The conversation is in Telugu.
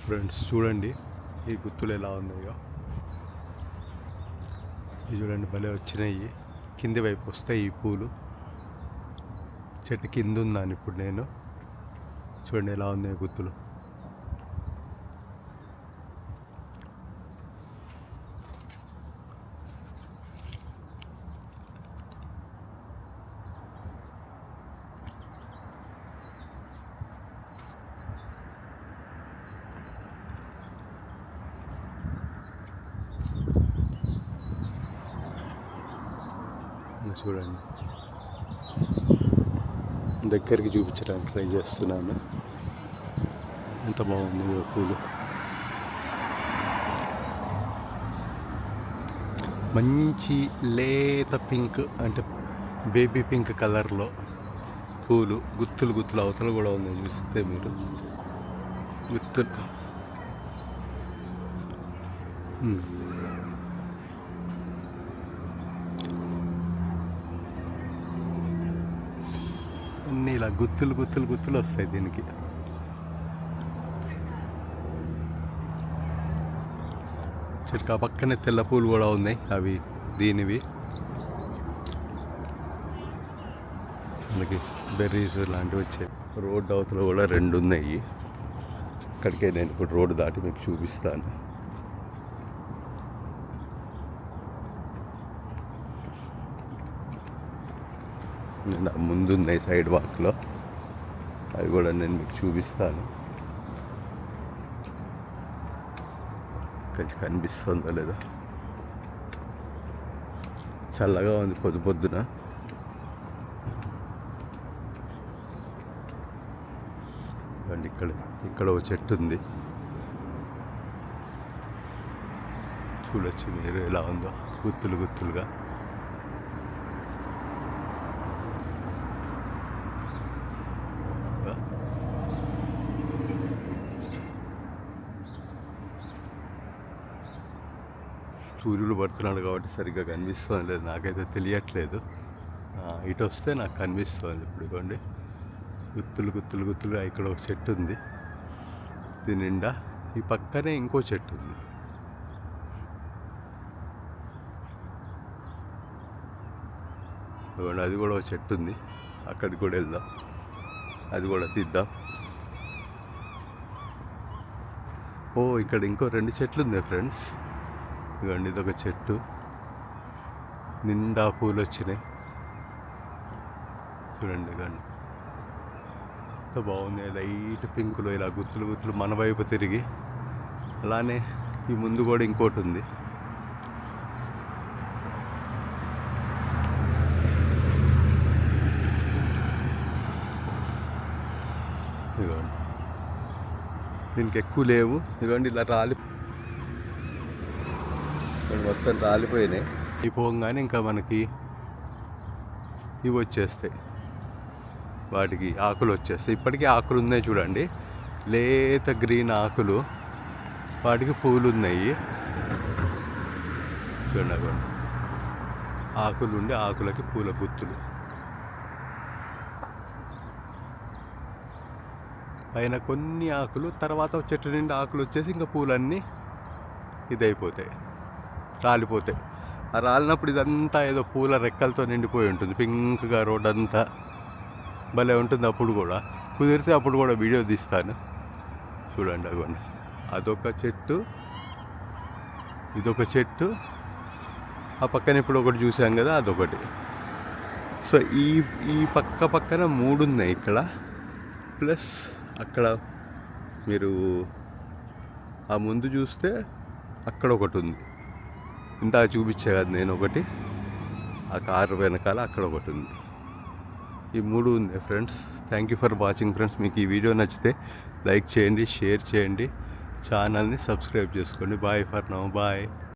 ఫ్రెండ్స్ చూడండి ఈ గుత్తులు ఎలా ఉన్నాయో. ఇవి చూడండి భలే వచ్చినాయి. కింది వైపు వస్తాయి ఈ పూలు. చెట్టు కింద ఉన్నాను ఇప్పుడు నేను. చూడండి ఎలా ఉన్నాయో గుత్తులు. చూడండి దగ్గరికి చూపించడానికి ట్రై చేస్తున్నాను. ఎంత బాగుంది పూలు. మంచి లేత పింక్ అంటే బేబీ పింక్ కలర్లో పూలు. గుత్తులు గుత్తులు అవతల కూడా ఉన్నాయి చూస్తే మీరు. గుత్తులు అన్నీ ఇలా గుత్తులు గుత్తులు గుత్తులు వస్తాయి దీనికి. చెట్టు ఆ పక్కనే తెల్ల పూలు కూడా ఉన్నాయి, అవి దీనివి. మనకి బెర్రీస్ లాంటివి వచ్చాయి. రోడ్డు అవతల కూడా 2 ఉన్నాయి. అక్కడికే నేను ఇప్పుడు రోడ్డు దాటి మీకు చూపిస్తాను. ముందున్నాయి సైడ్ వాక్లో, అవి కూడా నేను మీకు చూపిస్తాను. కొంచెం కనిపిస్తుందో లేదో. చల్లగా ఉంది పొద్దున. అండి ఇక్కడ ఒక చెట్టు ఉంది, చూడొచ్చు మీరు ఎలా ఉందో గుత్తులు గుత్తులుగా. సూర్యుడు పడుతున్నాడు కాబట్టి సరిగ్గా కనిపిస్తుంది లేదు, నాకైతే తెలియట్లేదు. ఇటు వస్తే నాకు కనిపిస్తుంది. ఇప్పుడు ఇవ్వండి గుత్తులు గుత్తులు గుత్తులుగా. ఇక్కడ ఒక చెట్టు ఉంది, దీని నిండా. ఈ పక్కనే ఇంకో చెట్టు ఉంది. ఇవ్వండి అది కూడా ఒక చెట్టు ఉంది, అక్కడికి కూడా వెళ్దాం, అది కూడా తీద్దాం. ఇక్కడ ఇంకో 2 చెట్లు ఉన్నాయి ఫ్రెండ్స్. ఇవ్వండి ఇదొక చెట్టు, నిండా పూలు వచ్చినాయి. చూడండి ఇవ్వండి ఎంత బాగున్నాయి. లైట్ పింకులో ఇలా గుత్తులు గుత్తులు మన వైపు తిరిగి. అలానే ఈ ముందు కూడా ఇంకోటి ఉంది. ఇదిగోండి దీనికి ఎక్కువ లేవు. ఇదిగోండి ఇలా మొత్తం రాలిపోయినాయి. ఈ పోగానే ఇంకా మనకి ఇవి వచ్చేస్తాయి, వాటికి ఆకులు వచ్చేస్తాయి. ఇప్పటికీ ఆకులు ఉన్నాయి చూడండి, లేత గ్రీన్ ఆకులు. వాటికి పూలు ఉన్నాయి చూడండి. ఆకులు ఉండి ఆకులకి పూల గుత్తులు. పైన కొన్ని ఆకులు, తర్వాత చెట్టు నిండి ఆకులు వచ్చేసి ఇంకా పూలన్నీ ఇదైపోతాయి, రాలిపోతాయి. ఆ రాలినప్పుడు ఇదంతా ఏదో పూల రెక్కలతో నిండిపోయి ఉంటుంది, పింక్గా రోడ్ అంతా. భలే ఉంటుంది. అప్పుడు కూడా కుదిరితే అప్పుడు కూడా వీడియో తీస్తాను. చూడండి అగోండి అదొక చెట్టు, ఇదొక చెట్టు. ఆ పక్కన ఇప్పుడు ఒకటి చూసాం కదా, అదొకటి. సో ఈ పక్కన 3 ఉన్నాయి ఇక్కడ. ప్లస్ అక్కడ మీరు ఆ ముందు చూస్తే అక్కడ ఒకటి ఉంది. ఇంత చూపించే కదా నేను ఒకటి, ఆ కారు వెనకాల అక్కడ ఒకటి ఉంది. ఈ 3 ఉంది friends. Thank you for watching friends. మీకు ఈ వీడియో నచ్చితే లైక్ చేయండి, షేర్ చేయండి, ఛానల్ని సబ్స్క్రైబ్ చేసుకోండి. Bye for now, bye.